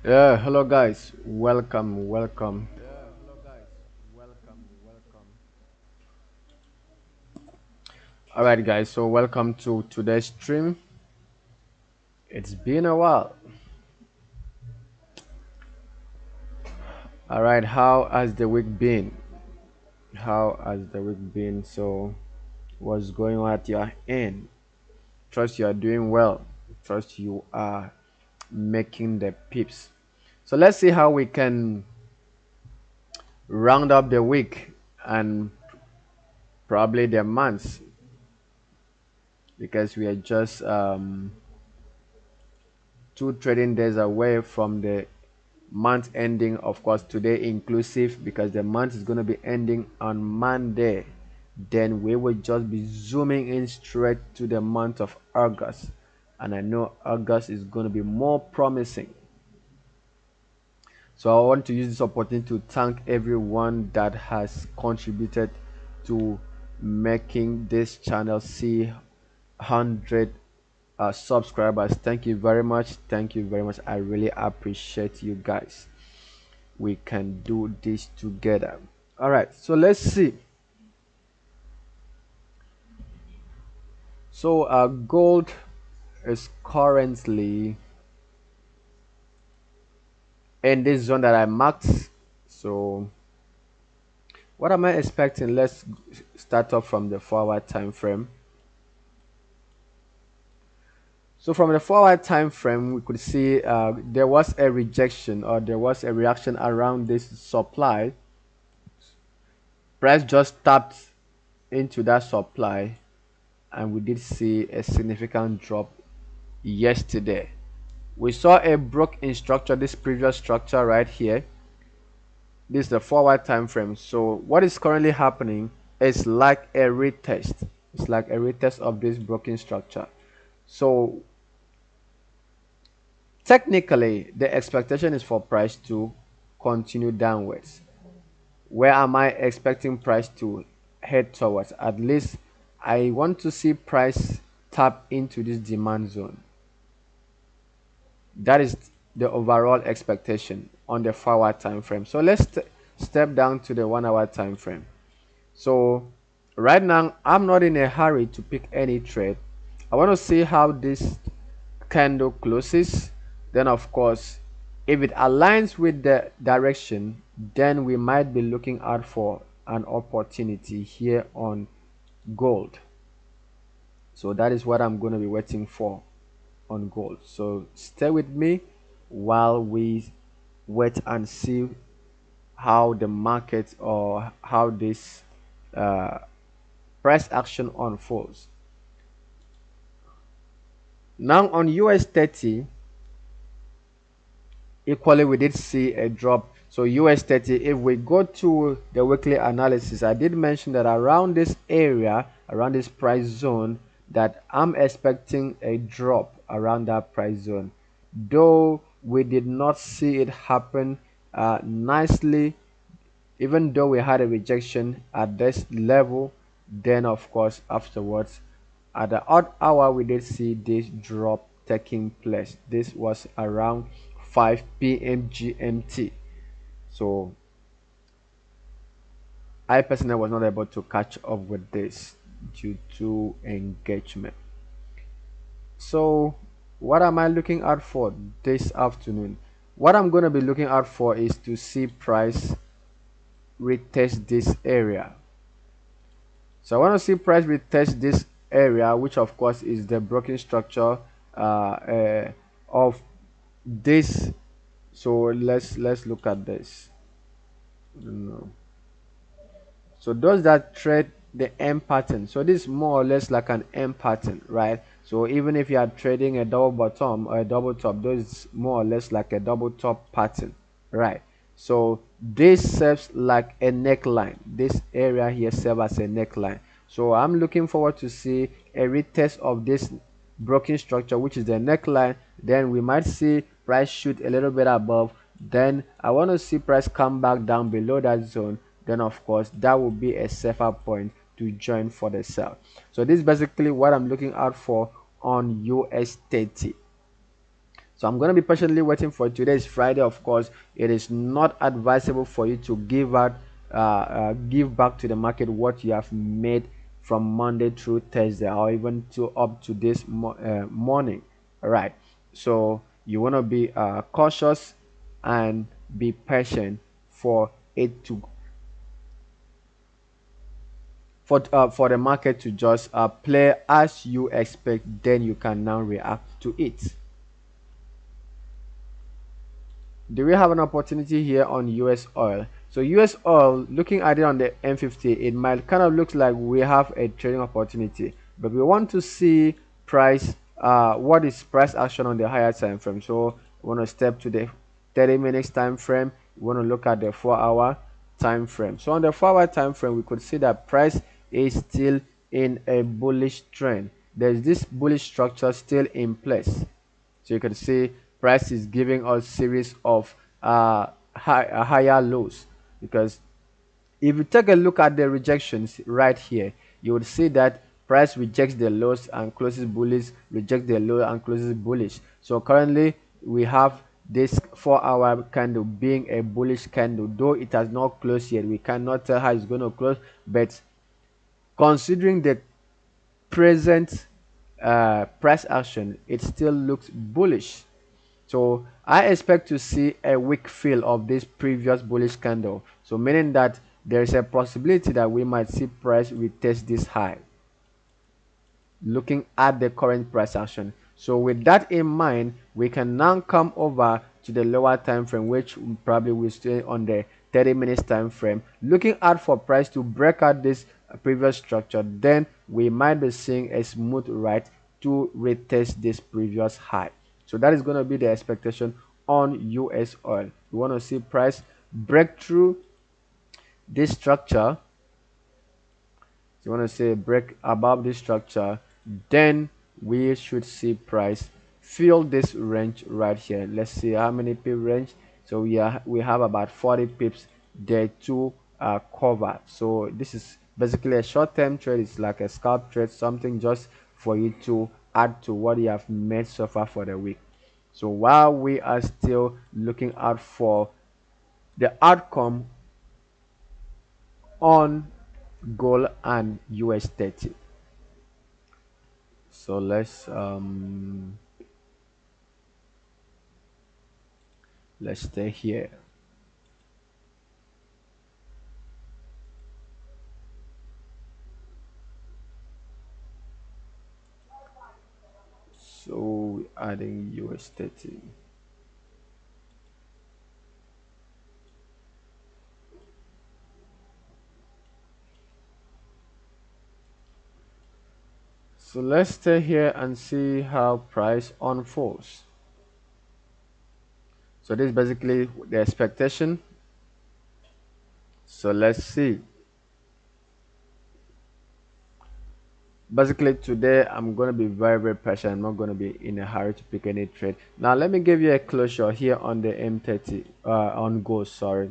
Yeah, hello guys. Welcome. All right, guys. So welcome to today's stream. It's been a while. All right, how has the week been? How has the week been? So, what's going on at your end? Trust you are doing well. Trust you are making the pips. So let's see how we can round up the week and probably the months because we are just two trading days away from the month ending, of course today inclusive, because the month is going to be ending on Monday. Then we will just be zooming in straight to the month of August, and I know August is going to be more promising. So I want to use this opportunity to thank everyone that has contributed to making this channel see 100 subscribers. Thank you very much. Thank you very much. I really appreciate you guys. We can do this together. All right, so let's see. So gold is currently in this zone that I marked. So what am I expecting? Let's start off from the forward time frame. So from the forward time frame, we could see there was a rejection, or there was a reaction around this supply. Price just tapped into that supply, and we did see a significant drop yesterday. We saw a broke in structure, this previous structure right here. This is the forward time frame. So what is currently happening is like a retest. It's like a retest of this broken structure. So technically the expectation is for price to continue downwards. Where am I expecting price to head towards? At least I want to see price tap into this demand zone. That is the overall expectation on the forward time frame. So let's step down to the 1 hour time frame. So right now I'm not in a hurry to pick any trade. I want to see how this candle closes. Then of course, if it aligns with the direction, then we might be looking out for an opportunity here on gold. So that is what I'm going to be waiting for on gold. So stay with me while we wait and see how the market, or how this uh, price action unfolds. Now on US30, equally we did see a drop. So US30, if we go to the weekly analysis, I did mention that around this area, around this price zone, that I'm expecting a drop around that price zone, though we did not see it happen nicely. Even though we had a rejection at this level, then of course afterwards at the odd hour we did see this drop taking place. This was around 5 p.m. GMT. So I personally was not able to catch up with this due to engagement. So what am I looking out for this afternoon? What I'm going to be looking out for is to see price retest this area. So I want to see price retest this area, which of course is the broken structure of this. So let's look at this. No. So those that trade the M pattern, so this is more or less like an M pattern, right? So even if you are trading a double bottom or a double top, those is more or less like a double top pattern, right? So this serves like a neckline. This area here serves as a neckline. So I'm looking forward to see a retest of this broken structure, which is the neckline. Then we might see price shoot a little bit above. Then I want to see price come back down below that zone. Then of course that will be a safer point to join for the sell. So this is basically what I'm looking out for on US30. So I'm going to be patiently waiting for it. Today is Friday, of course. It is not advisable for you to give back to the market what you have made from Monday through Thursday, or even to up to this morning. All right. So you want to be cautious and be patient for it to for the market to just play as you expect. Then you can now react to it. Do we have an opportunity here on US oil? So US oil, looking at it on the M50, it might kind of look like we have a trading opportunity, but we want to see price, what is price action on the higher time frame. So we want to step to the 30 minutes time frame. We want to look at the 4-hour time frame. So on the 4-hour time frame, we could see that price is still in a bullish trend. There's this bullish structure still in place. So you can see price is giving us series of higher lows, because if you take a look at the rejections right here, you would see that price rejects the lows and closes bullish, rejects the low and closes bullish. So currently we have this 4-hour candle being a bullish candle, though it has not closed yet. We cannot tell how it's going to close, but considering the present price action, it still looks bullish. So I expect to see a weak fill of this previous bullish candle, so meaning that there is a possibility that we might see price retest this high, looking at the current price action. So with that in mind, we can now come over to the lower time frame, which probably will stay on the 30 minutes time frame, looking out for price to break out this previous structure. Then we might be seeing a smooth ride to retest this previous high. So that is going to be the expectation on US oil. We want to see price break through this structure. You want to say break above this structure, then we should see price fill this range right here. Let's see how many pip range. So we have about 40 pips there to cover. So this is basically a short-term trade. It's like a scalp trade, something just for you to add to what you have made so far for the week. So while we are still looking out for the outcome on gold and US30. So let's stay here. So adding US30. So let's stay here and see how price unfolds. So this is basically the expectation. So let's see. Basically today I'm going to be very patient. I'm not going to be in a hurry to pick any trade. Now let me give you a closure here on the M30 on gold, sorry.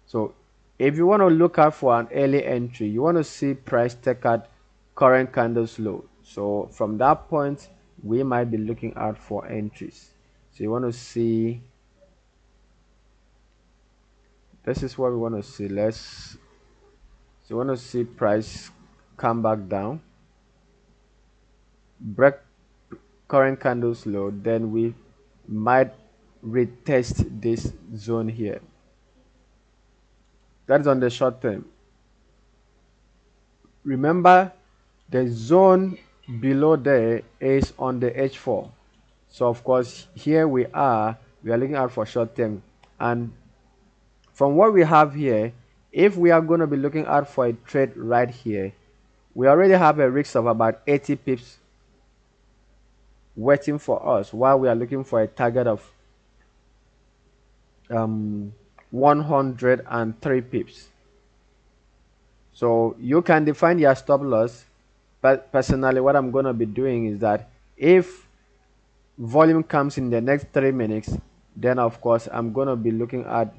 So if you want to look out for an early entry, you want to see price take out current candles low. So from that point, we might be looking out for entries. So you want to see, this is what we want to see. So you want to see price come back down, break current candles low, then we might retest this zone here. That's on the short term. Remember, the zone below there is on the H4. So of course here we are looking out for short term, and from what we have here, if we are going to be looking out for a trade right here, we already have a risk of about 80 pips waiting for us while we are looking for a target of 103 pips. So you can define your stop loss, but personally what I'm going to be doing is that if volume comes in the next 3 minutes, then of course I'm going to be looking at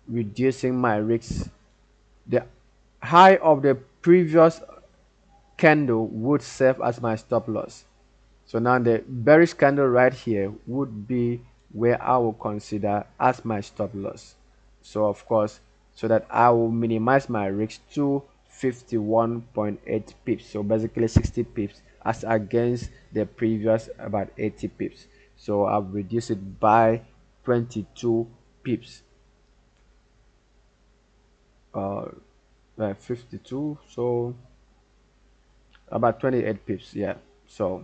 reducing my risks. The high of the previous candle would serve as my stop loss. So now the bearish candle right here would be where I will consider as my stop loss. So of course, so that I will minimize my risk to 51.8 pips. So basically 60 pips as against the previous about 80 pips. So I've reduced it by 22 pips. 52, so about 28 pips. Yeah, so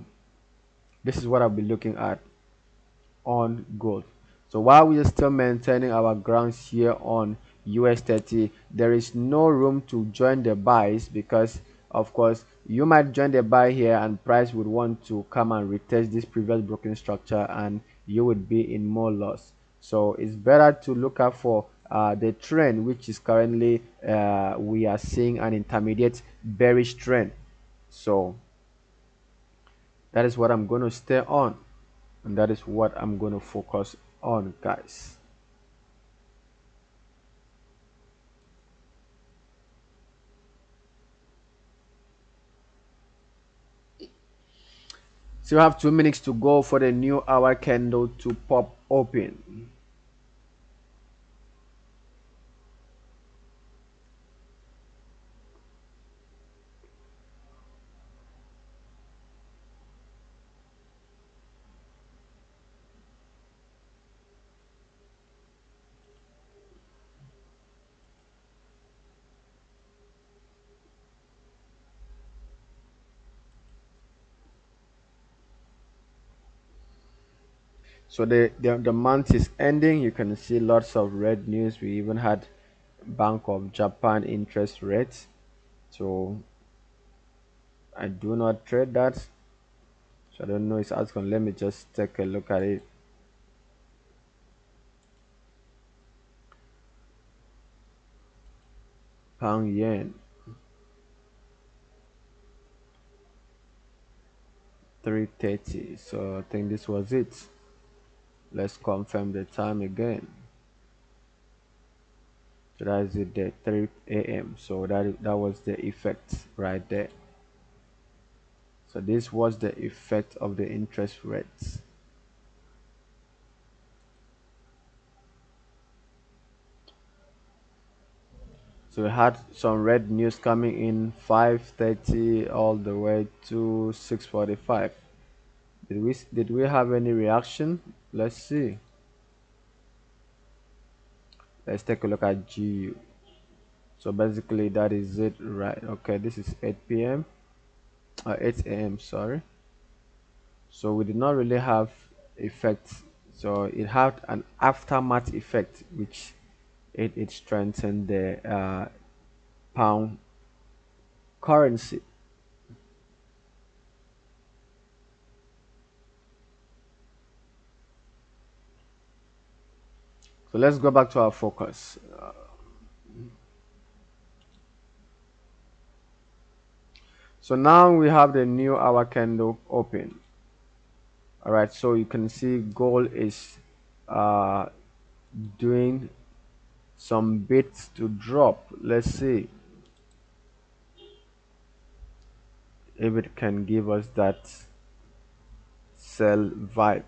this is what I'll be looking at on gold. So while we are still maintaining our grounds here on US30, there is no room to join the buys because of course you might join the buy here and price would want to come and retest this previous broken structure and you would be in more loss. So it's better to look out for the trend, which is currently we are seeing an intermediate bearish trend. So that is what I'm going to stay on, and that is what I'm going to focus on, guys. So you have 2 minutes to go for the new hour candle to pop open. So the month is ending. You can see lots of red news. We even had Bank of Japan interest rates. So I do not trade that. So I don't know it's asking. Let me just take a look at it. Pound yen 330. So I think this was it. Let's confirm the time again. So that is it there, 3 a.m. So that was the effect right there. So this was the effect of the interest rates. So we had some red news coming in 5:30 all the way to 6:45. Did we have any reaction? Let's see. Let's take a look at GU. So basically that is it, right? Okay, this is 8 p.m. 8 a.m. Sorry. So we did not really have effect. So it had an aftermath effect, which it strengthened the pound currency. So let's go back to our focus. So now we have the new hour candle open. All right, so you can see gold is uh, doing some bits to drop. Let's see if it can give us that sell vibe.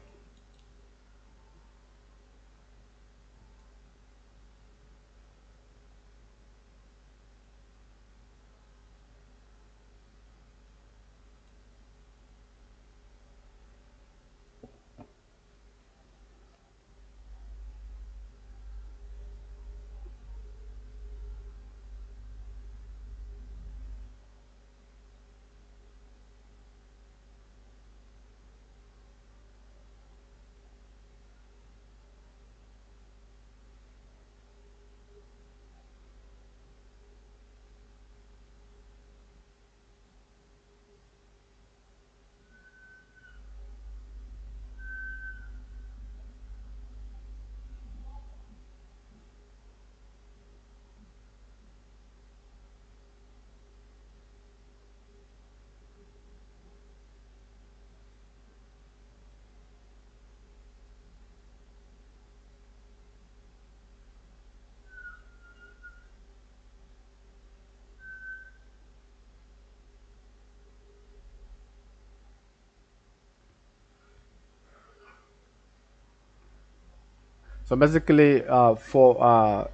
So basically, for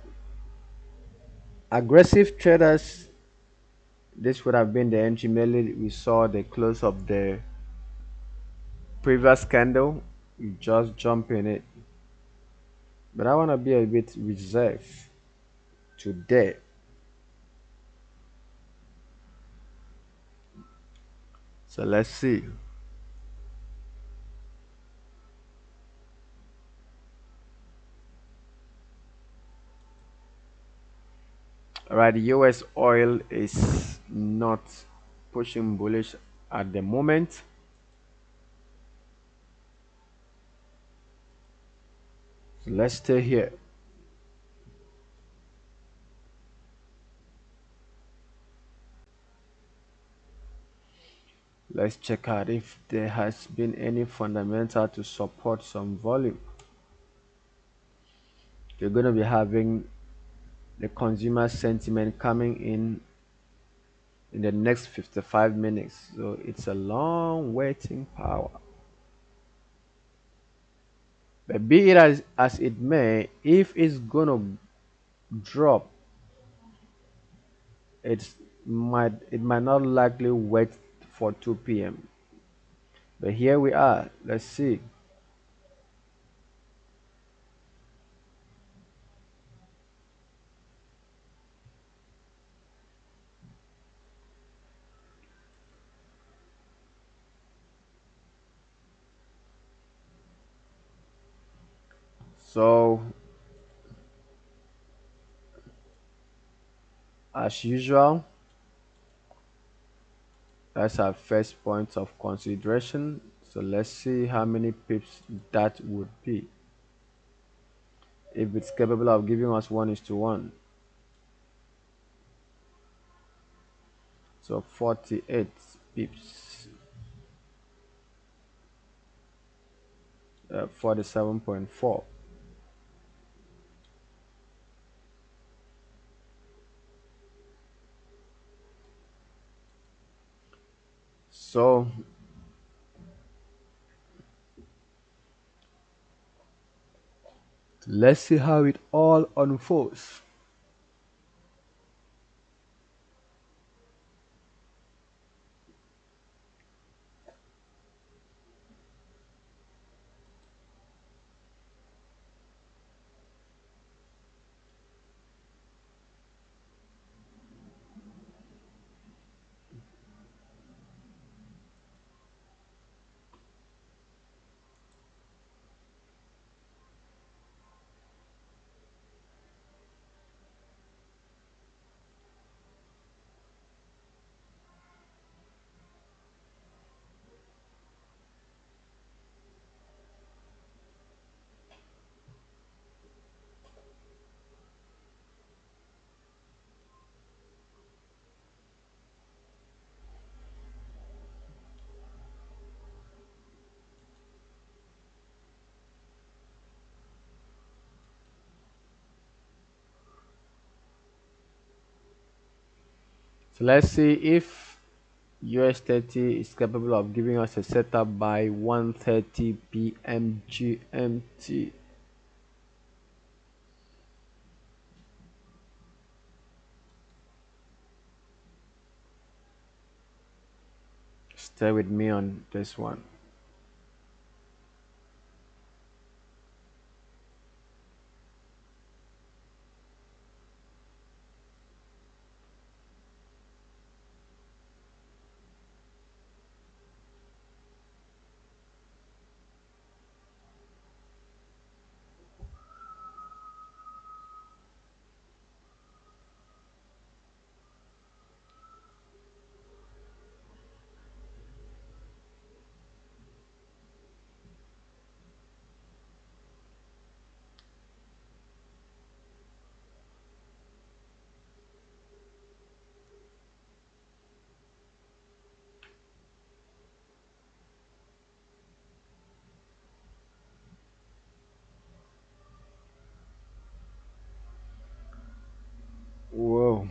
aggressive traders, this would have been the entry. Mainly, we saw the close of the previous candle. You just jump in it. But I want to be a bit reserved today. So let's see. All right, the US oil is not pushing bullish at the moment. So let's stay here. Let's check out if there has been any fundamental to support some volume. You're going to be having the consumer sentiment coming in the next 55 minutes. So it's a long waiting power. But be it as it may, if it's going to drop, it might not likely wait for 2 p.m. But here we are. Let's see. So as usual, that's our first point of consideration. So let's see how many pips that would be. If it's capable of giving us 1:1. So 48 pips. 47.4. So let's see how it all unfolds. So let's see if US30 is capable of giving us a setup by 1:30 p.m. GMT. Stay with me on this one. Whoa.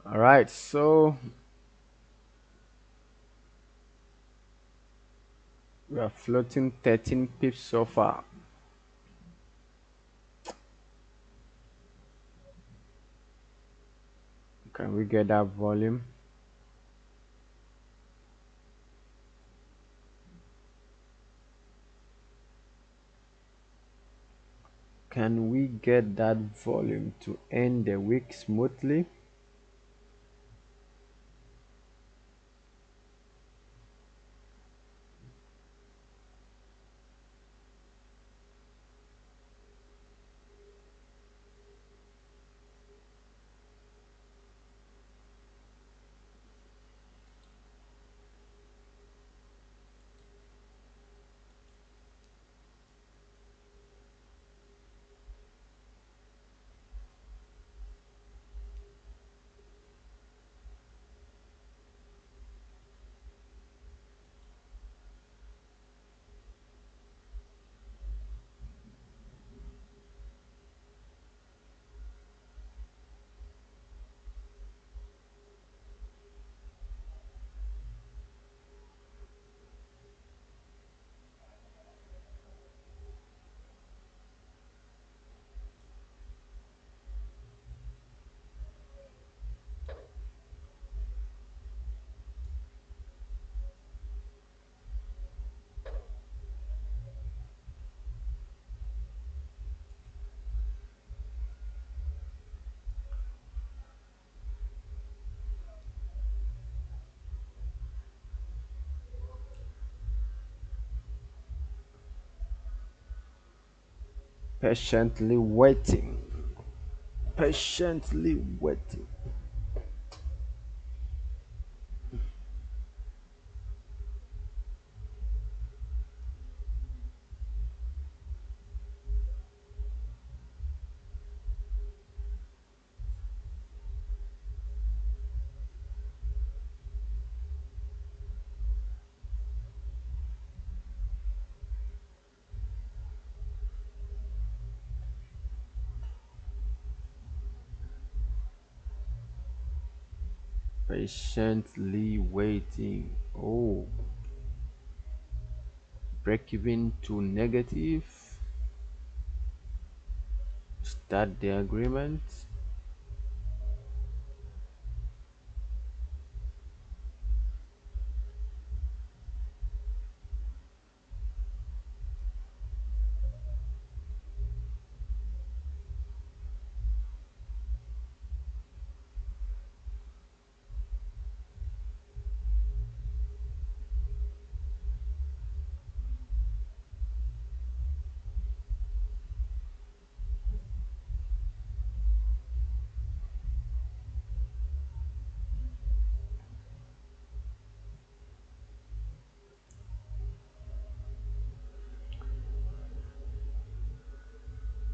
All right, so we are floating 13 pips so far. Can we get that volume? Can we get that volume to end the week smoothly? Patiently waiting. Patiently waiting. Patiently waiting. Oh, break even to negative. Start the agreement.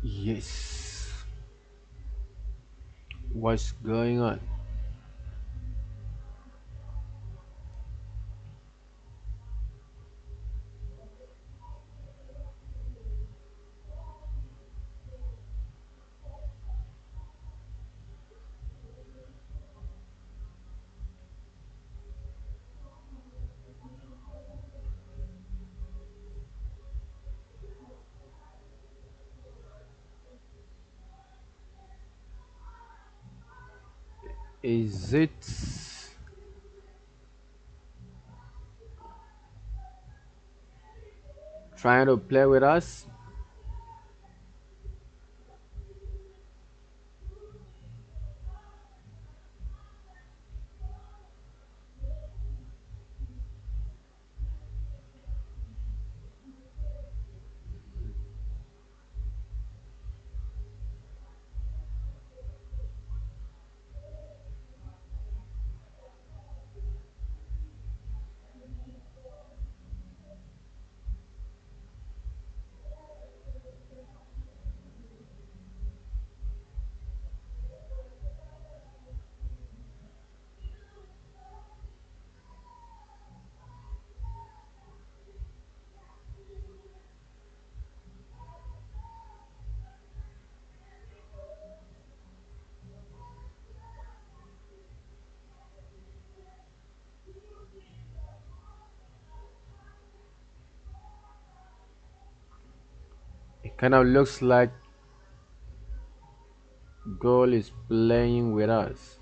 Yes. What's going on? Is it trying to play with us? It kind of looks like gold is playing with us.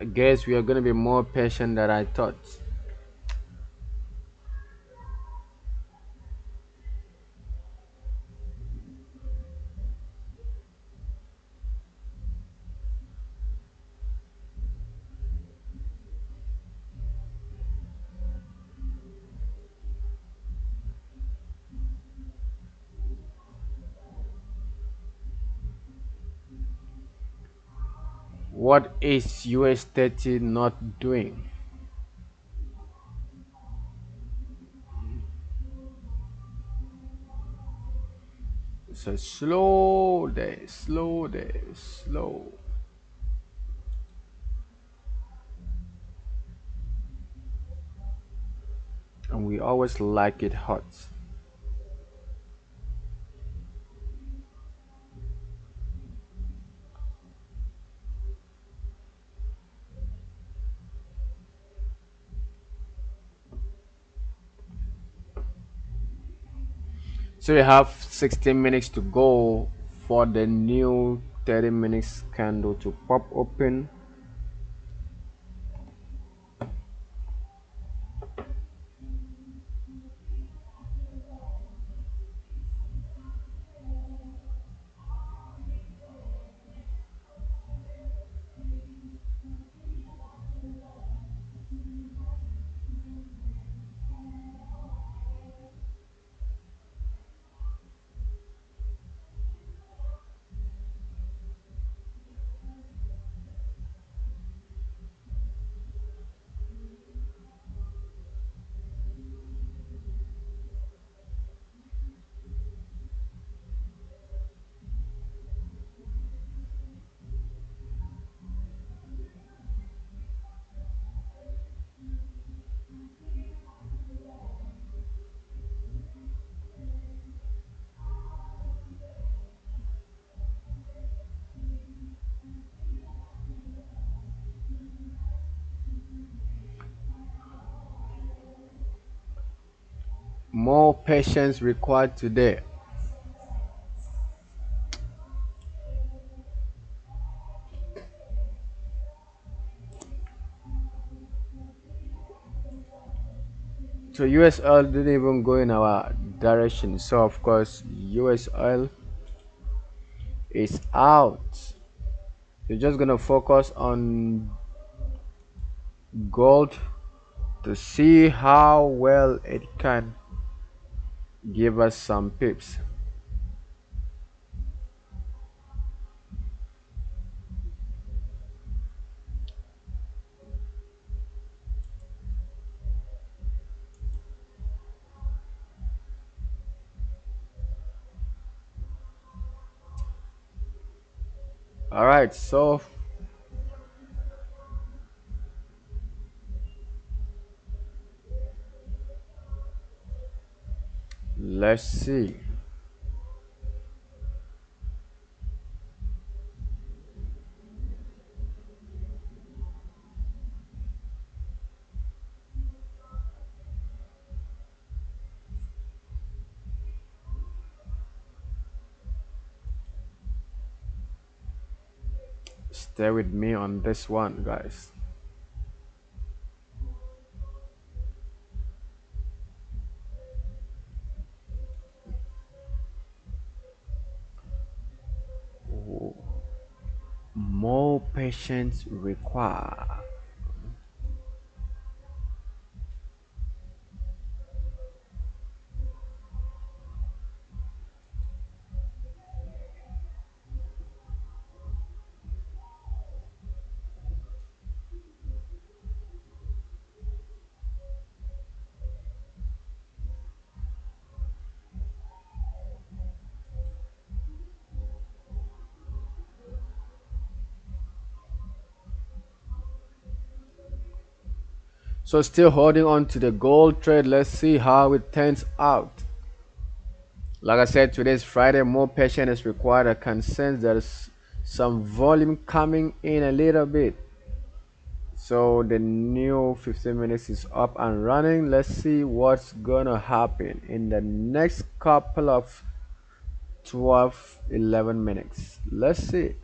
I guess we are going to be more patient than I thought. What is US30 not doing? It's a slow day, slow day, slow. And we always like it hot. So we have 16 minutes to go for the new 30 minutes candle to pop open. More patience required today. So US oil didn't even go in our direction. So of course US oil is out. You're just gonna focus on gold to see how well it can give us some pips. All right, so let's see. Stay with me on this one, guys. More patience required. So still holding on to the gold trade. Let's see how it turns out. Like I said, today's Friday. More patience is required. I can sense there's some volume coming in a little bit. So the new 15 minutes is up and running. Let's see what's gonna happen in the next couple of 12, 11 minutes. Let's see.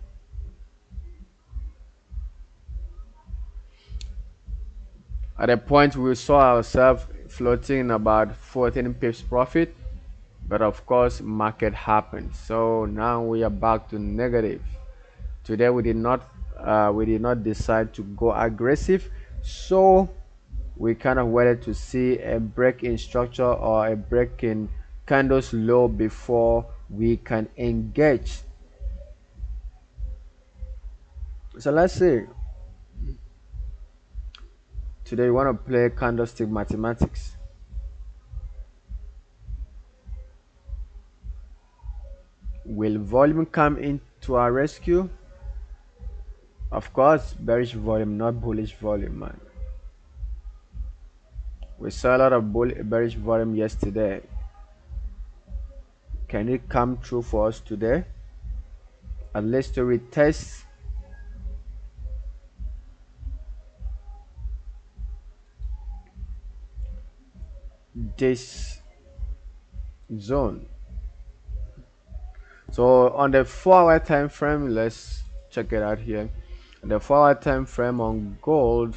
At a point, we saw ourselves floating in about 14 pips profit, but of course, market happened. So now we are back to negative. Today we did not decide to go aggressive, so we kind of waited to see a break in structure or a break in candles low before we can engage. So let's see. Today we want to play candlestick mathematics. Will volume come into our rescue? Of course, bearish volume, not bullish volume, man. We saw a lot of bearish volume yesterday. Can it come true for us today? At least to retest this zone. So on the 4 hour time frame, let's check it out here. The 4 hour time frame on gold,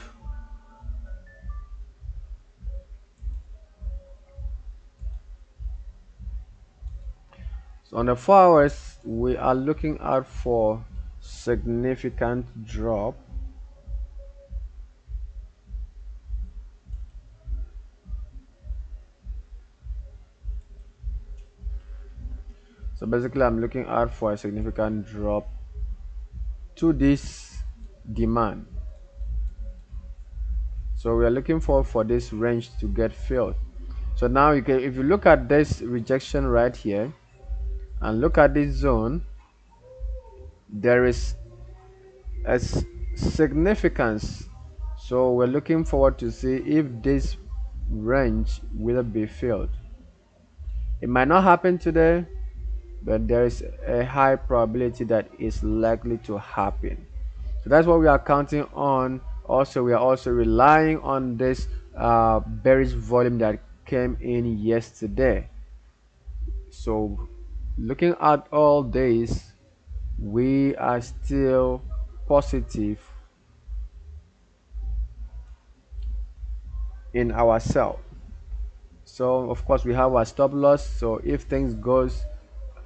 so on the 4 hours we are looking out for significant drop. So basically I'm looking out for a significant drop to this demand. So we are looking for this range to get filled. So now you can, if you look at this rejection right here and look at this zone, there is a significance. So we're looking forward to see if this range will be filled. It might not happen today, but there is a high probability that it's likely to happen. So that's what we are counting on. Also, we are also relying on this bearish volume that came in yesterday. So looking at all this, we are still positive in ourselves. So of course we have our stop loss. So if things goes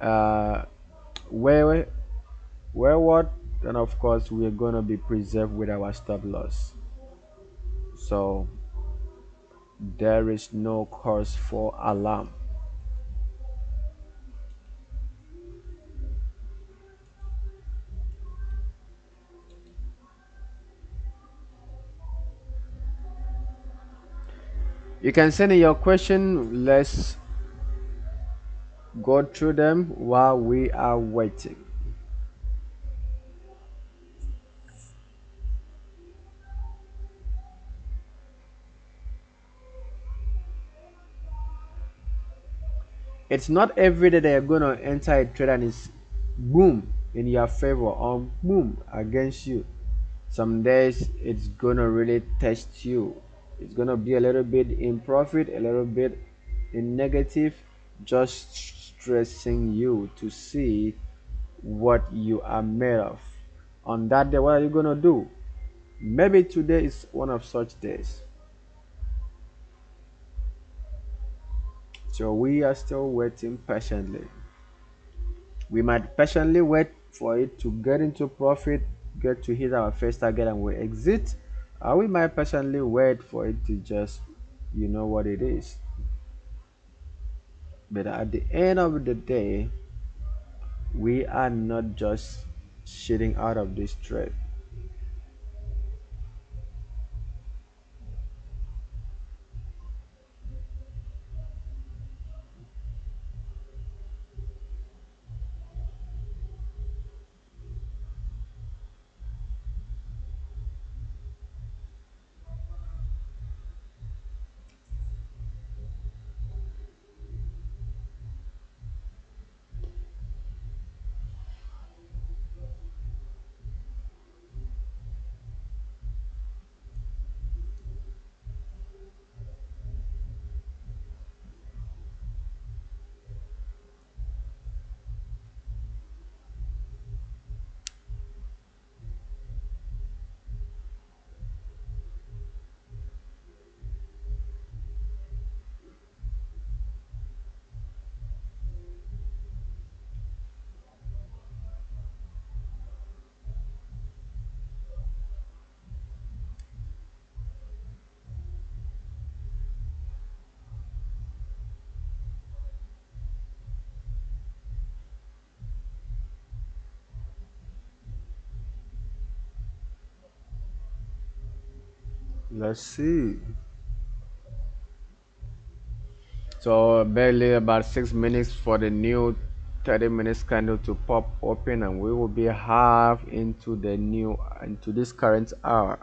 uh, where what, then of course we are gonna be preserved with our stop loss. So there is no cause for alarm. You can send in your question. Let's go through them while we are waiting. It's not every day that you're gonna enter a trade and it's boom in your favor or boom against you. Some days it's gonna really test you. It's gonna be a little bit in profit, a little bit in negative, just stressing you to see what you are made of. On that day, what are you gonna do? Maybe today is one of such days. So we are still waiting patiently. We might patiently wait for it to get into profit, get to hit our first target and we exit. Or we might patiently wait for it to just, you know what it is. But at the end of the day, we are not just shitting out of this trade. Let's see. So barely about 6 minutes for the new 30 minutes candle to pop open, and we will be half into this current hour.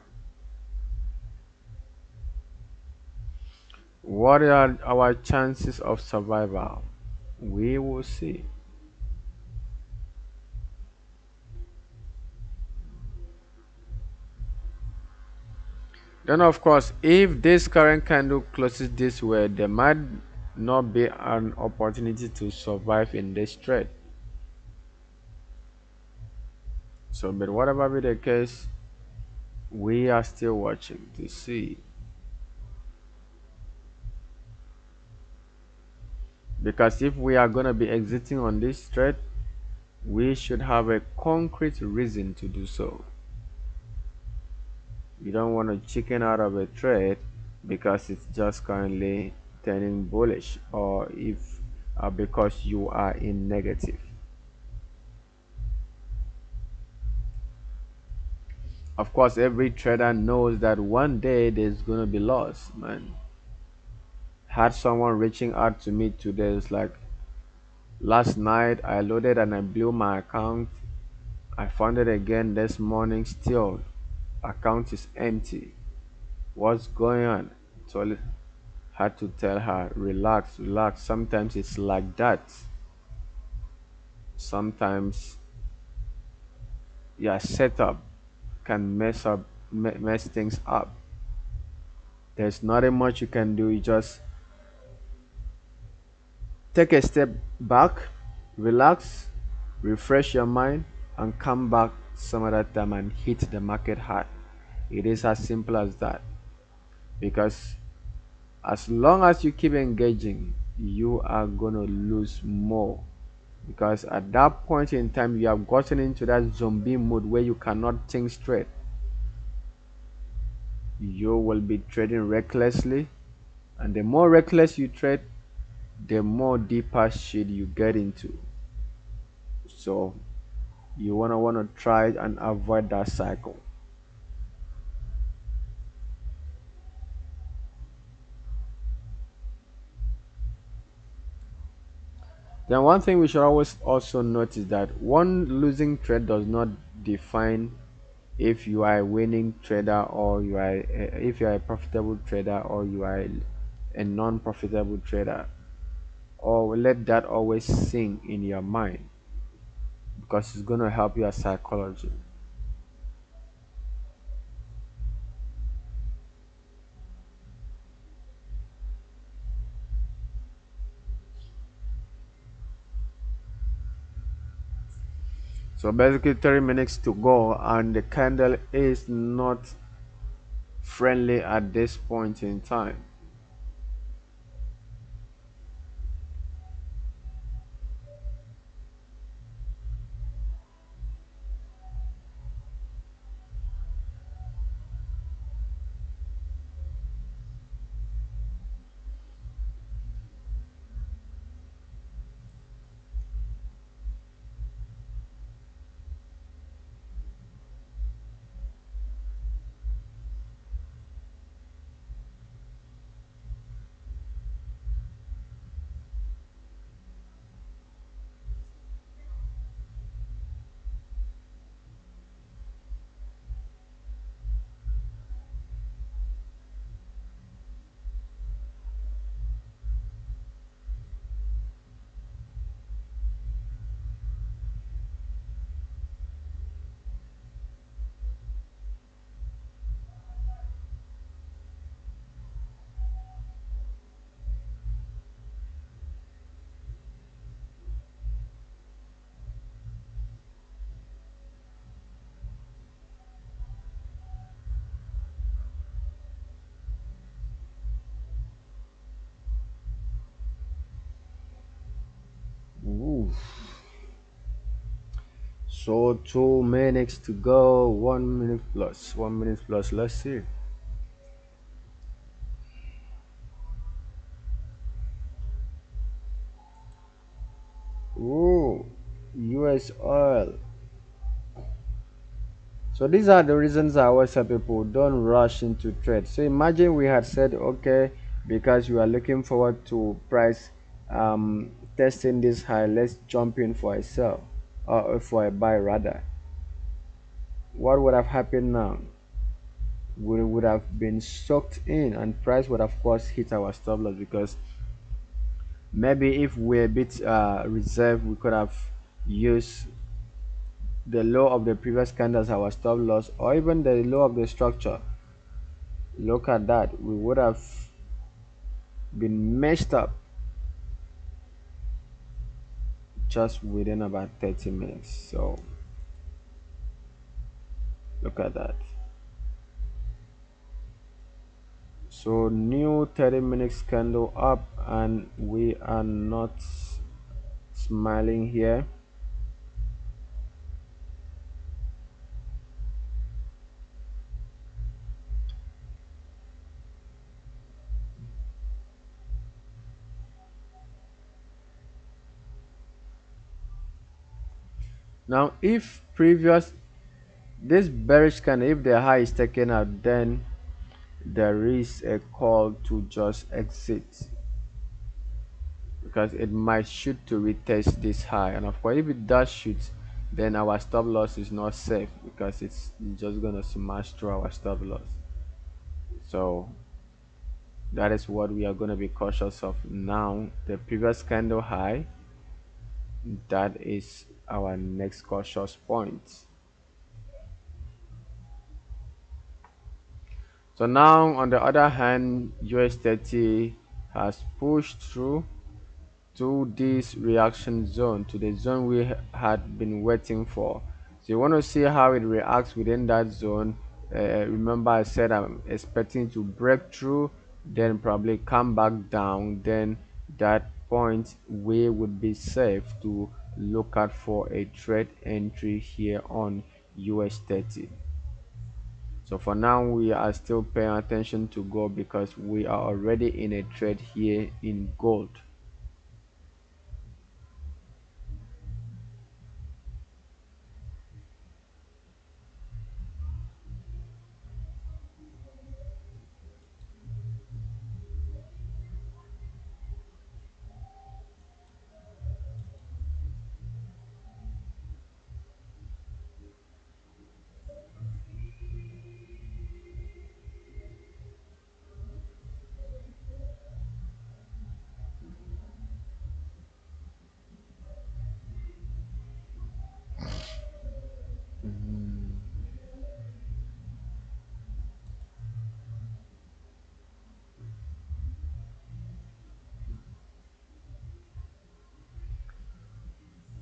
What are our chances of survival? We will see. Then of course, if this current candle closes this way, there might not be an opportunity to survive in this trade. So, but whatever be the case, we are still watching to see. Because if we are going to be exiting on this trade, we should have a concrete reason to do so. You don't want to chicken out of a trade because it's just currently turning bullish, or if because you are in negative. Of course, every trader knows that one day there's going to be loss, man. Had someone reaching out to me today, it's like, last night I loaded and I blew my account. I found it again this morning, still account is empty. What's going on? So I had to tell her, relax, relax. Sometimes it's like that. Sometimes your setup can mess things up. There's nothing much you can do. You just take a step back, relax, refresh your mind, and come back some other time and hit the market hard. It is as simple as that. Because as long as you keep engaging, you are going to lose more. Because at that point in time, you have gotten into that zombie mode where you cannot think straight. You will be trading recklessly, and the more reckless you trade, the more deeper shit you get into. So you wanna try and avoid that cycle. Then one thing we should always also notice that one losing trade does not define if you are a winning trader, or if you are a profitable trader, or you are a non-profitable trader. Or let that always sink in your mind, because it's going to help your psychology. So basically 30 minutes to go, and the candle is not friendly at this point in time. Ooh. So 2 minutes to go, 1 minute plus, 1 minute plus. Let's see. Ooh, US oil. So these are the reasons I always tell people don't rush into trade. So imagine we had said, okay, because you are looking forward to price testing this high, let's jump in for a sell or for a buy rather. What would have happened now? We would have been sucked in and price would of course hit our stop loss, because maybe if we're a bit reserved, we could have used the low of the previous candle as our stop loss, or even the low of the structure. Look at that, we would have been messed up just within about 30 minutes. So look at that. So new 30 minutes candle up, and we are not smiling here. Now if previous this bearish candle, if the high is taken out, then there is a call to just exit, because it might shoot to retest this high, and of course if it does shoot, then our stop loss is not safe, because it's just gonna smash through our stop loss. So that is what we are going to be cautious of now. The previous candle high, that is our next cautious point. So now on the other hand, US30 has pushed through to this reaction zone, to the zone we had been waiting for. So you want to see how it reacts within that zone. Remember I said I'm expecting to break through, then probably come back down, then that point we would be safe to look out for a trade entry here on US30. So for now we are still paying attention to gold, because we are already in a trade here in gold.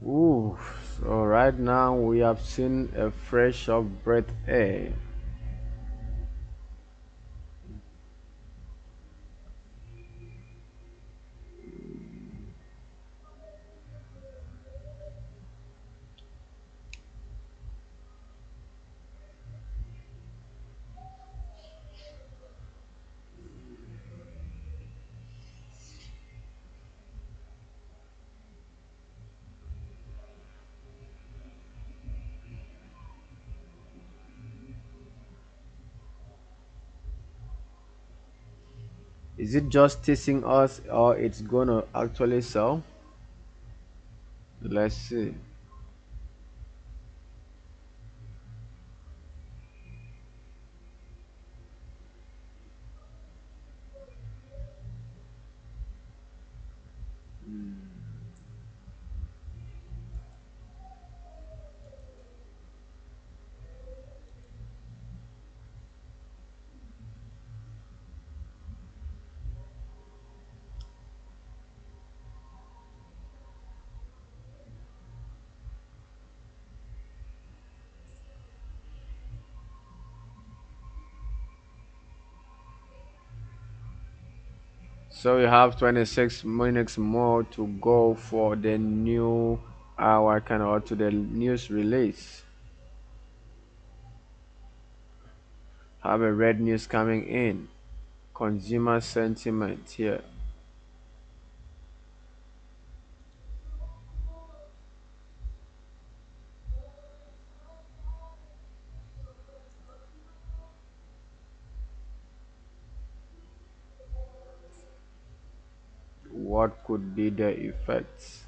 Ooh, so right now we have seen a fresh of breath air. Is it just teasing us, or it's gonna actually sell? Let's see. So we have 26 minutes more to go for the new hour, kind of, to the news release. Have a red news coming in. Consumer sentiment here. what could be the effects?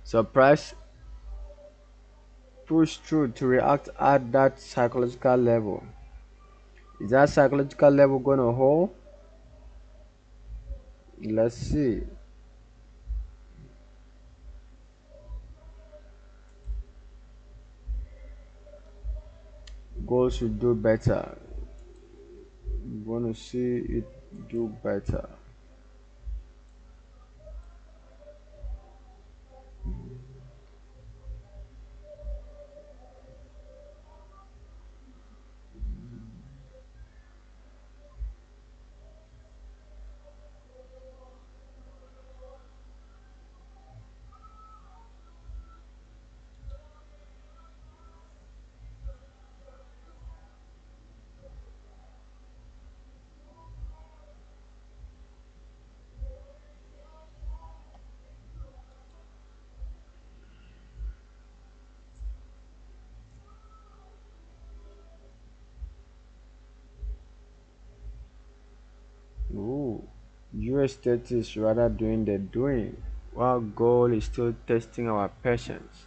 So price push through to react at that psychological level. Is that psychological level gonna hold? Let's see. Gold should do better. I'm gonna see it do better. Ooh, US30 is rather doing the doing, while gold is still testing our patience.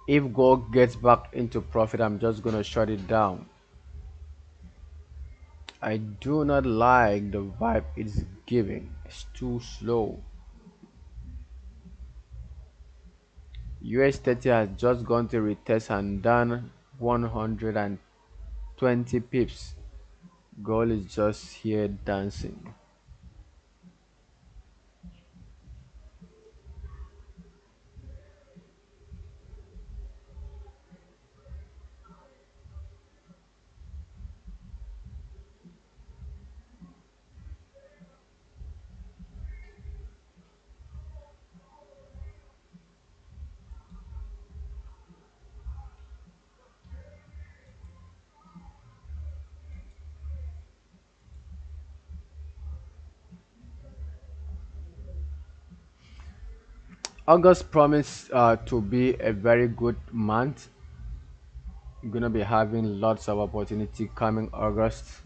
If gold gets back into profit, I'm just gonna shut it down. I do not like the vibe it's giving. It's too slow. US30 has just gone to retest and done 120 pips. Gold is just here dancing. August promised to be a very good month. We're gonna be having lots of opportunity coming August.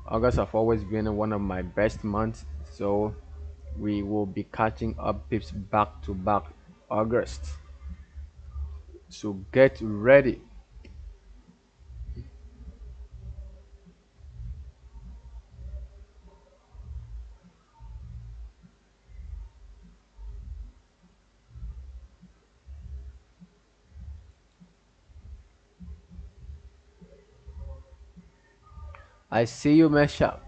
August have always been one of my best months, so we will be catching up pips back to back August. So get ready. I see you, Mesha.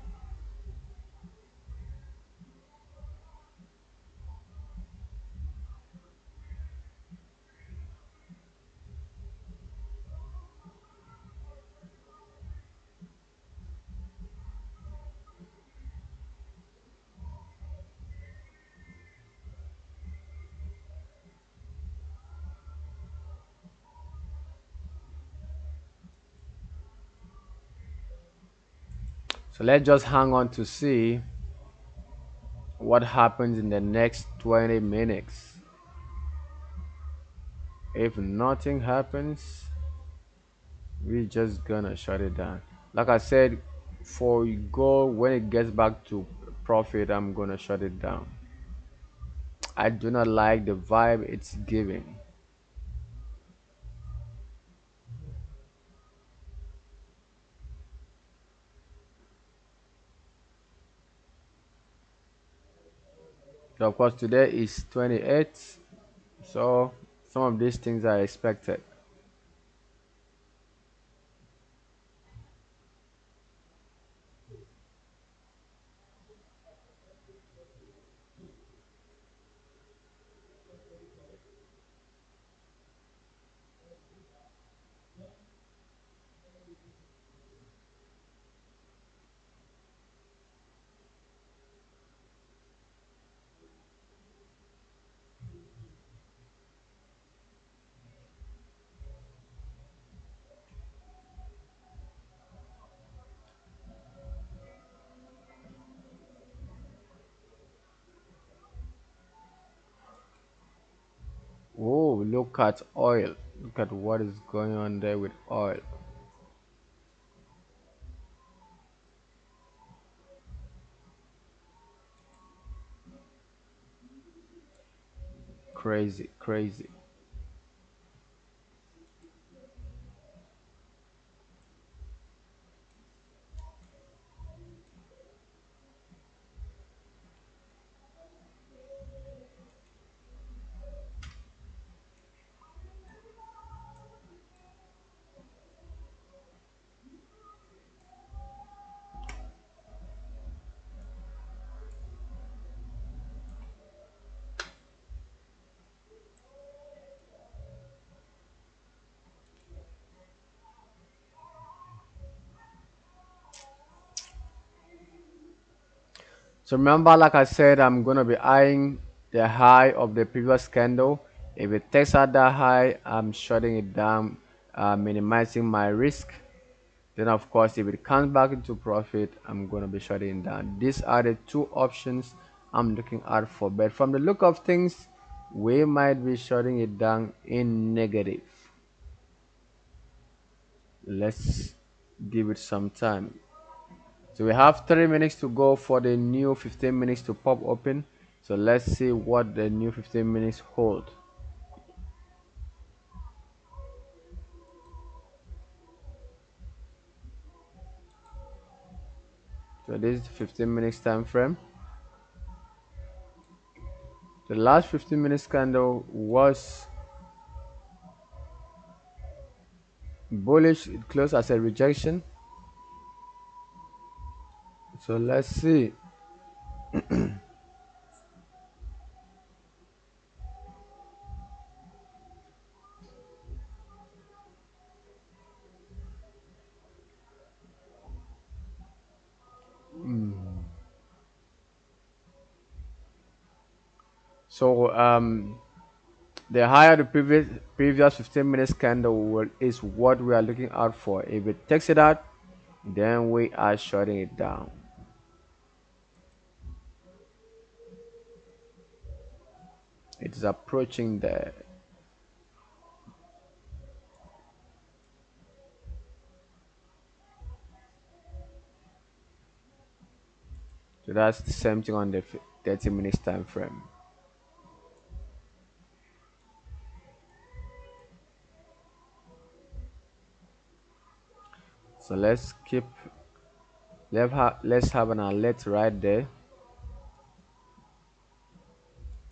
So let's just hang on to see what happens in the next 20 minutes. If nothing happens, we just gonna shut it down. Like I said, for gold, when it gets back to profit, I'm gonna shut it down. I do not like the vibe it's giving. So of course, today is 28th, so some of these things are expected. Oh, look at oil. Look at what is going on there with oil. Crazy, crazy. So remember, like I said, I'm gonna be eyeing the high of the previous candle. If it takes out that high, I'm shutting it down, minimizing my risk. Then of course, if it comes back into profit, I'm gonna be shutting it down. These are the two options I'm looking at for, but from the look of things, we might be shutting it down in negative. Let's give it some time. So we have 3 minutes to go for the new 15 minutes to pop open. So let's see what the new 15 minutes hold. So this is the 15 minutes time frame. The last 15 minutes candle was bullish. It closed as a rejection. So let's see. So the higher the previous 15 minutes candle is what we are looking out for. If it takes it out, then we are shutting it down. It is approaching there. So that's the same thing on the 30 minutes time frame. So let's have an alert right there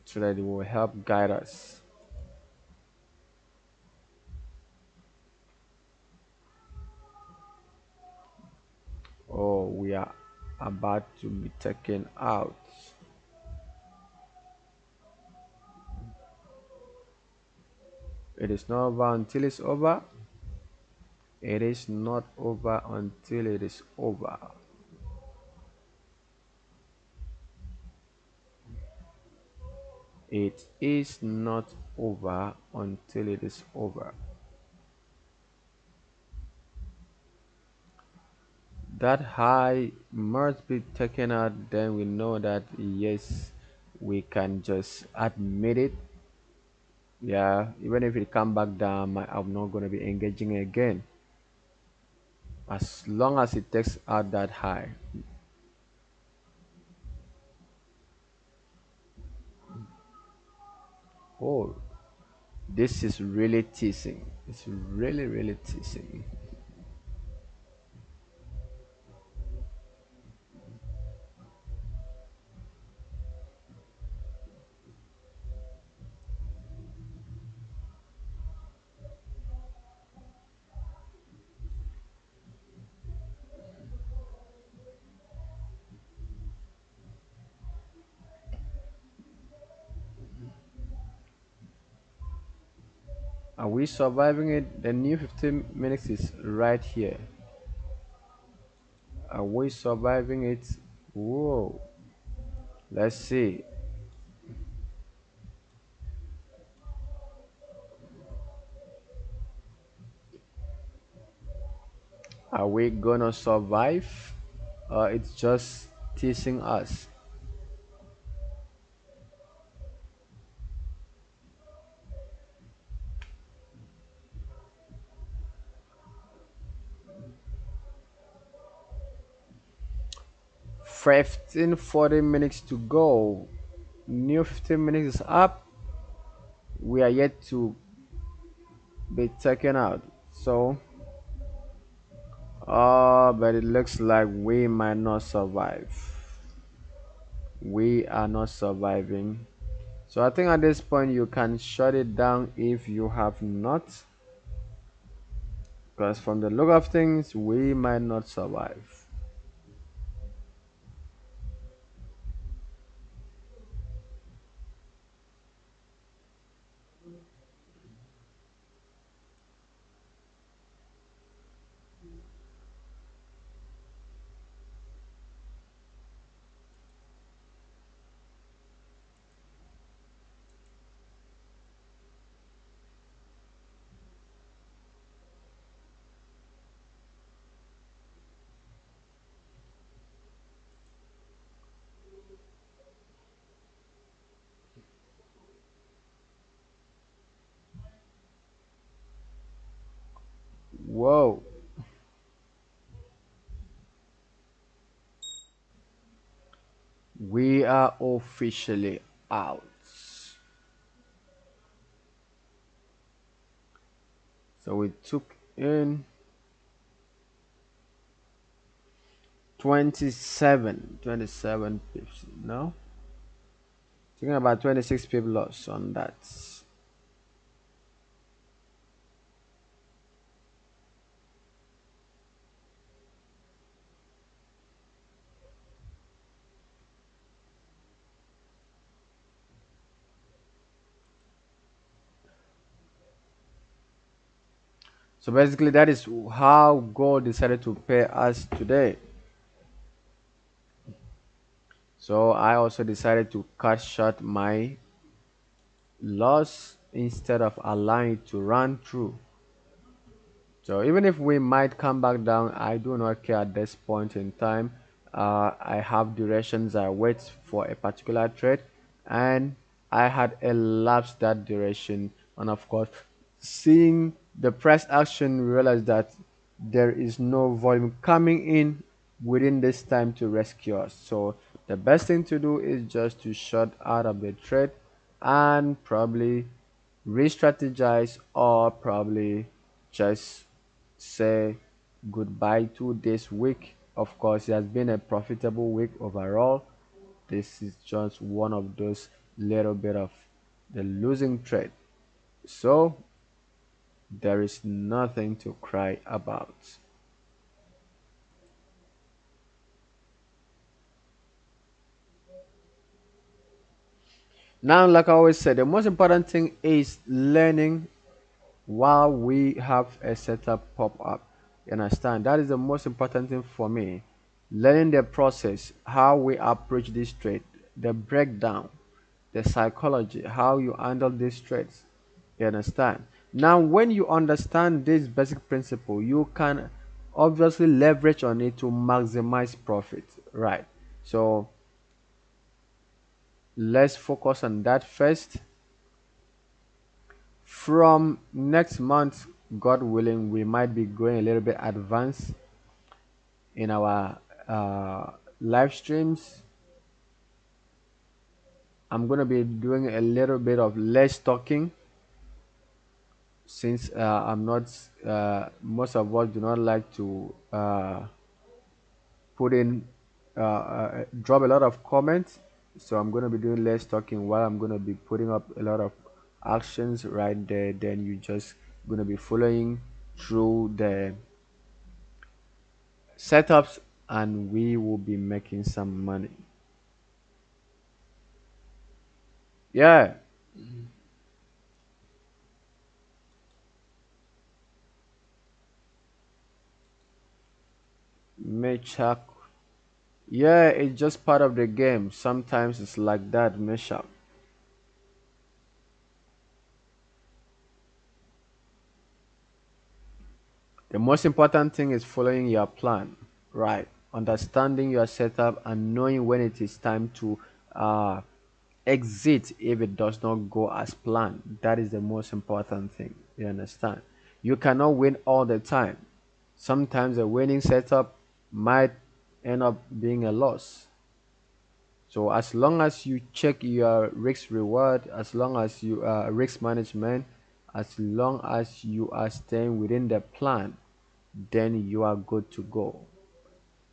so that it will help guide us. Oh, we are about to be taken out. It is not over until it's over. It is not over until it is over. It is not over until it is over. that high must be taken out, then we know that yes, we can just admit it. Yeah, even if it come back down, I'm not going to be engaging again as long as it takes out that high. Oh, this is really teasing. It's really teasing. Are we surviving it? The new 15 minutes is right here. Are we surviving it? Whoa. Let's see. Are we gonna survive? It's just teasing us. 15:40 minutes to go. New 15 minutes is up. We are yet to be taken out. So, but it looks like we might not survive. We are not surviving. So I think at this point you can shut it down if you have not, because from the look of things, we might not survive. Whoa, we are officially out. So we took in 27 pips. No, thinking about 26 pip loss on that. So basically, that is how gold decided to pay us today. So I also decided to cut short my loss instead of allowing it to run through. So even if we might come back down, I do not care at this point in time. I have durations I wait for a particular trade, and I had elapsed that duration. And of course, seeing the price action, we realized that there is no volume coming in within this time to rescue us. So the best thing to do is just to shut out of the trade and probably re-strategize, or probably just say goodbye to this week. Of course, it has been a profitable week overall. This is just one of those little bit of the losing trade. So there is nothing to cry about. Now, like I always said, the most important thing is learning while we have a setup pop up. You understand? That is the most important thing for me. Learning the process, how we approach this trade, the breakdown, the psychology, how you handle these trades. You understand? Now, when you understand this basic principle, you can obviously leverage on it to maximize profit, right? So let's focus on that first. From next month, God willing, we might be going a little bit advanced in our live streams. I'm going to be doing a little bit of less talking since I'm not, most of us do not like to put in, drop a lot of comments. So I'm going to be doing less talking while I'm going to be putting up a lot of actions right there. Then you just going to be following through the setups and we will be making some money. Yeah, Mechak. Yeah, it's just part of the game. Sometimes it's like that, Meshach. The most important thing is following your plan, right? Understanding your setup and knowing when it is time to uh, exit if it does not go as planned. That is the most important thing. You understand? You cannot win all the time. Sometimes a winning setup might end up being a loss. So as long as you check your risk reward, as long as you risk management, as long as you are staying within the plan, then you are good to go.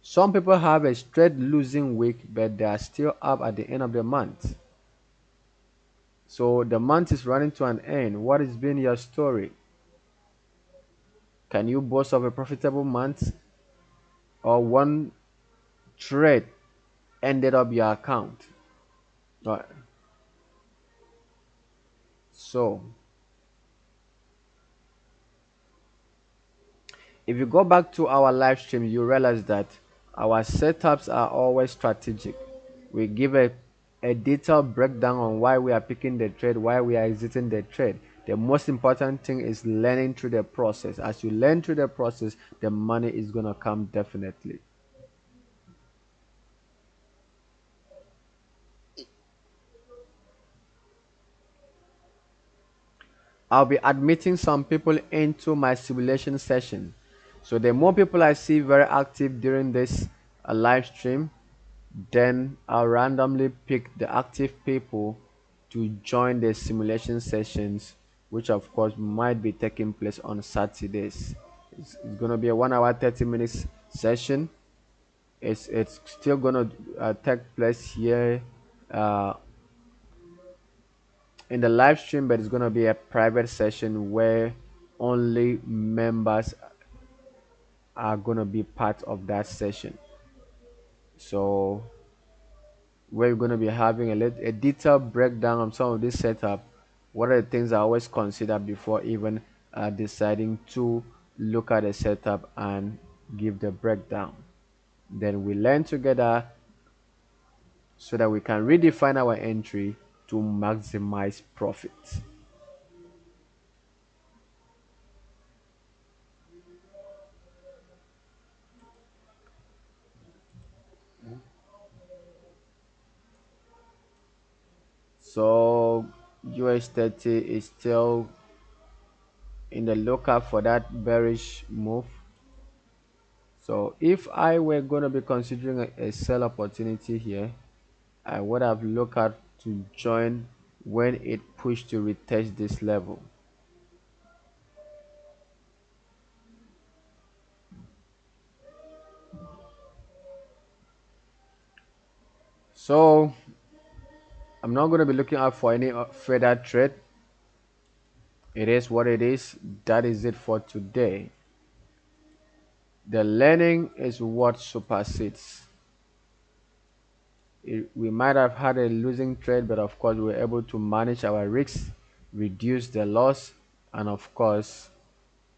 Some people have a straight losing week, but they are still up at the end of the month. So the month is running to an end. What has been your story? Can you boast of a profitable month or one trade ended up your account? Right. So if you go back to our live stream, you realize that our setups are always strategic. We give a detailed breakdown on why we are picking the trade, why we are exiting the trade. The most important thing is learning through the process. As you learn through the process, the money is going to come definitely. I'll be admitting some people into my simulation session. So the more people I see very active during this live stream, then I'll randomly pick the active people to join the simulation sessions, which of course might be taking place on Saturdays. It's going to be a 1 hour 30 minutes session. It's still going to take place here uh, in the live stream, but it's going to be a private session where only members are going to be part of that session. So we're going to be having a detailed breakdown of some of this setup. What are the things I always consider before even deciding to look at a setup and give the breakdown? Then we learn together so that we can redefine our entry to maximize profit. So US30 is still in the lookout for that bearish move. So if I were going to be considering a sell opportunity here, I would have looked at to join when it pushed to retest this level. So I'm not going to be looking out for any further trade. It is what it is. That is it for today. The learning is what supersedes. We might have had a losing trade, but of course we were able to manage our risks, reduce the loss, and of course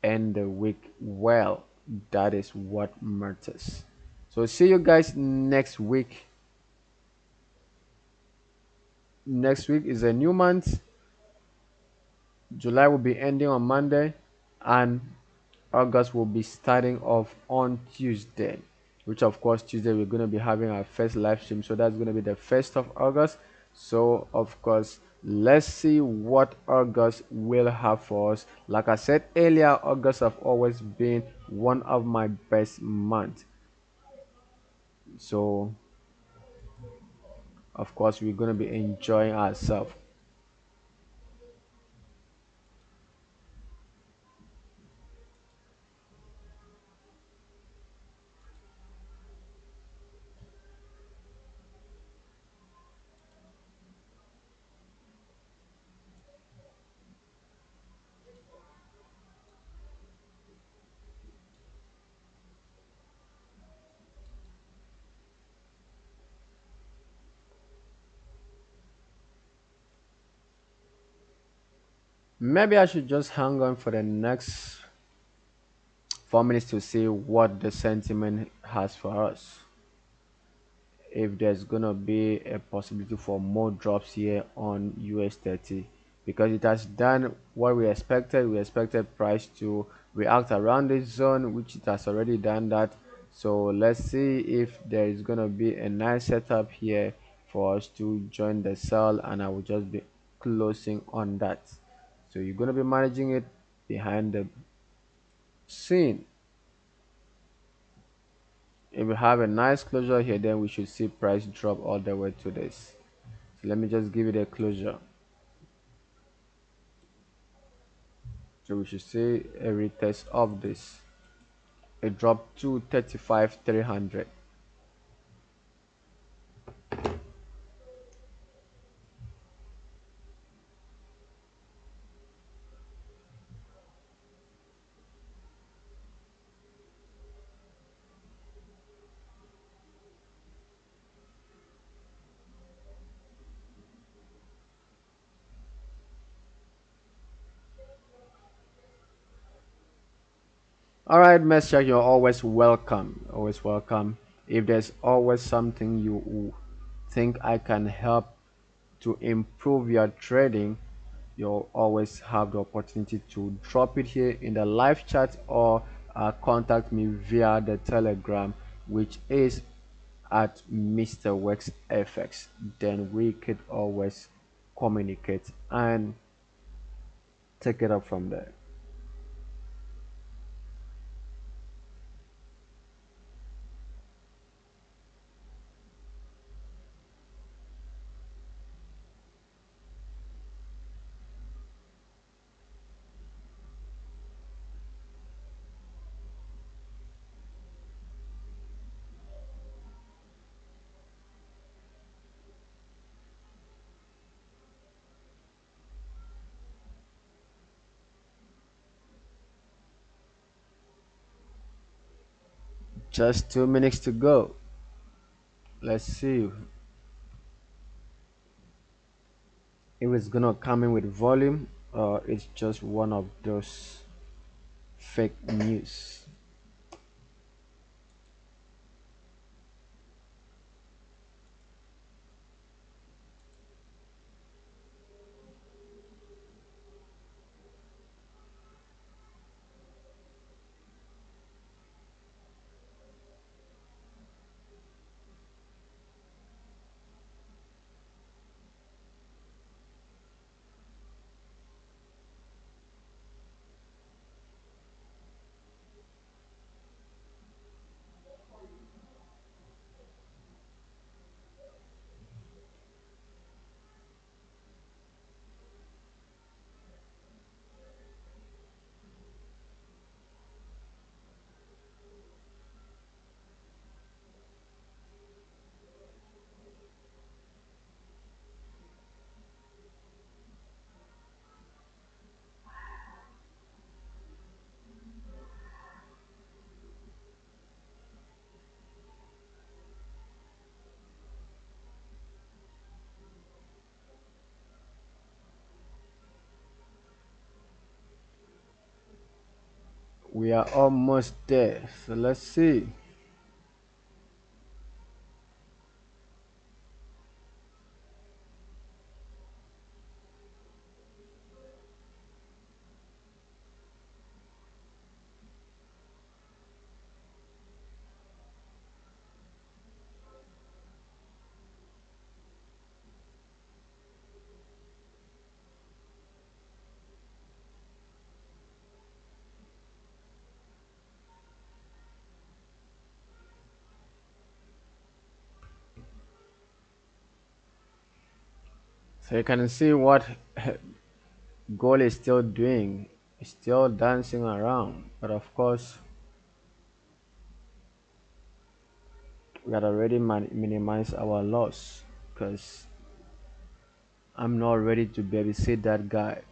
end the week well. That is what matters. So see you guys next week. Next week is a new month. July will be ending on Monday, and August will be starting off on Tuesday, which of course Tuesday we're going to be having our first live stream. So that's going to be the 1st of August. So of course, let's see what August will have for us. Like I said earlier, August have always been one of my best months. So of course we're going to be enjoying ourselves. Maybe I should just hang on for the next 4 minutes to see what the sentiment has for us. If there's gonna be a possibility for more drops here on US30, because it has done what we expected. We expected price to react around this zone, which it has already done that. So let's see if there is gonna be a nice setup here for us to join the sell, and I will just be closing on that. So you're gonna be managing it behind the scene. If we have a nice closure here, then we should see price drop all the way to this. So let me just give it a closure. So we should see a retest of this. It dropped to 35,300. All right, Mr. You're always welcome. Always welcome. If there's always something you think I can help to improve your trading, you'll always have the opportunity to drop it here in the live chat, or contact me via the Telegram, which is at Mr Wex FX. Then we could always communicate and take it up from there. Just 2 minutes to go. Let's see if it's gonna come in with volume, or it's just one of those fake news. We are almost there, so let's see. So you can see what gold is still doing. It's still dancing around, but of course we gotta already minimize our loss because I'm not ready to babysit that guy.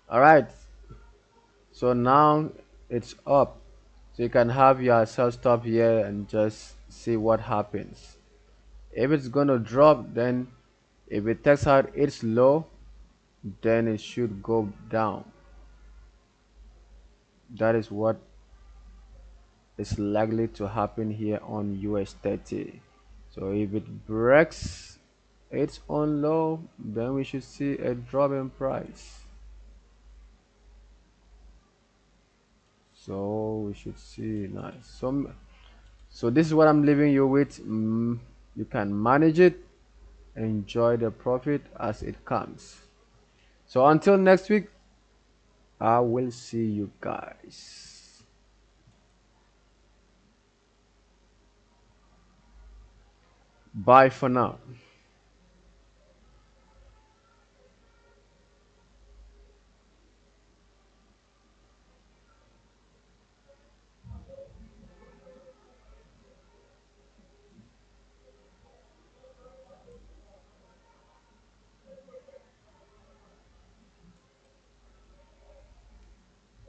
All right, so now it's up. So you can have your sell stop here and just see what happens. If it's gonna drop, then if it takes out its low, then it should go down. That is what is likely to happen here on US30. So if it breaks its own low, then we should see a drop in price. So we should see nice. So this is what I'm leaving you with. You can manage it, enjoy the profit as it comes. So until next week, I will see you guys. Bye for now.